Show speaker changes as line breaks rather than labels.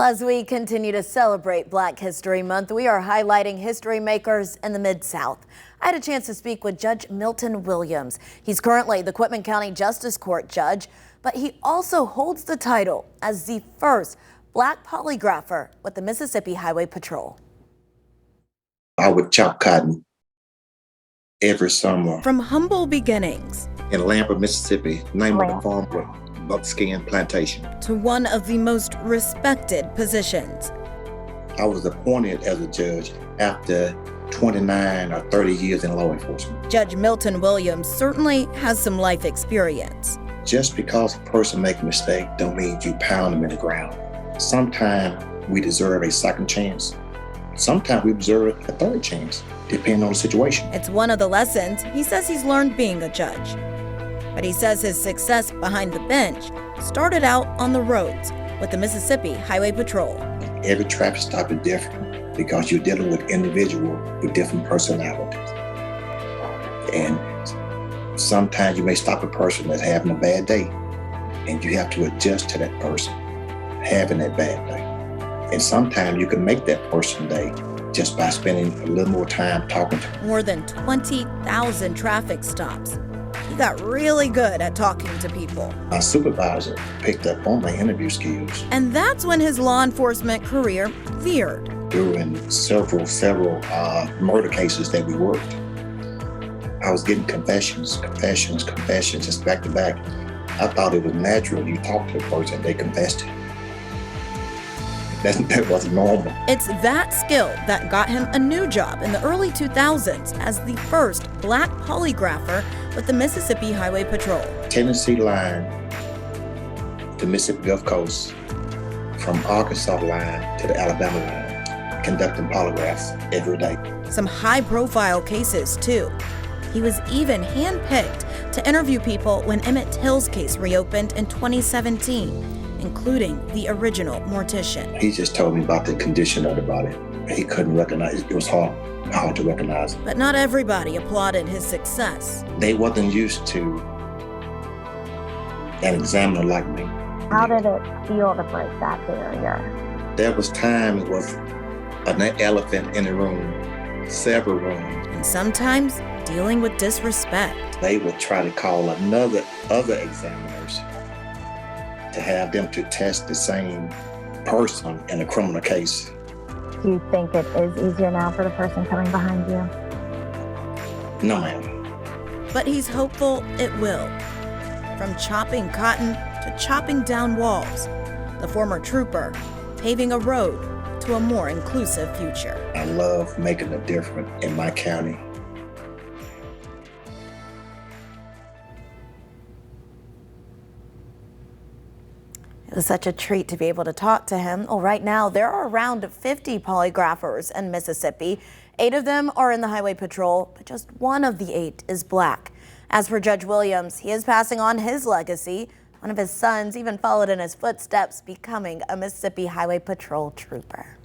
As we continue to celebrate Black History Month, we are highlighting history makers in the Mid-South. I had a chance to speak with Judge Milton Williams. He's currently the Quitman County Justice Court judge, but he also holds the title as the first Black Polygrapher with the Mississippi Highway Patrol.
I would chop cotton every summer.
From humble beginnings
In Lambert, Mississippi, name of the farm was Buckskin Plantation.
to one of the most respected positions.
I was appointed as a judge after 29 or 30 years in law enforcement.
Judge Milton Williams certainly has some life experience.
Just because a person makes a mistake don't mean you pound them in the ground. Sometimes we deserve a second chance. Sometimes we deserve a third chance, depending on the situation.
It's one of the lessons he says he's learned being a judge. But he says his success behind the bench started out on the roads with the Mississippi Highway Patrol.
Every traffic stop is different because you're dealing with individuals with different personalities. And sometimes you may stop a person that's having a bad day, and you have to adjust to that person having that bad day. And sometimes you can make that person's day just by spending a little more time talking to them.
More than 20,000 traffic stops. He got really good at talking to people.
My supervisor picked up on my interview skills.
And that's when his law enforcement career veered.
During several murder cases that we worked, I was getting confessions, just back to back. I thought it was natural. You talk to a person, they confessed it. That wasn't normal.
It's that skill that got him a new job in the early 2000s as the first Black Polygrapher with the Mississippi Highway Patrol.
Tennessee line to Mississippi Gulf Coast, from Arkansas line to the Alabama line, conducting polygraphs every day.
Some high-profile cases, too. He was even handpicked to interview people when Emmett Till's case reopened in 2017. Including the original mortician.
He just told me about the condition of the body. He couldn't recognize it. It was hard to recognize it.
But not everybody applauded his success.
They wasn't used to an examiner like me.
How did it feel to break that barrier?
There was time it was an elephant in the room, several rooms.
And sometimes dealing with disrespect.
They would try to call other examiners to have them to test the same person in a criminal case.
Do you think it is easier now for the person coming behind you?
No, ma'am.
But he's hopeful it will. From chopping cotton to chopping down walls, the former trooper paving a road to a more inclusive future.
I love making a difference in my county.
It was such a treat to be able to talk to him. Well, right now, there are around 50 polygraphers in Mississippi. 8 of them are in the Highway Patrol, but just one of the 8 is Black. As for Judge Williams, he is passing on his legacy. One of his sons even followed in his footsteps, becoming a Mississippi Highway Patrol trooper.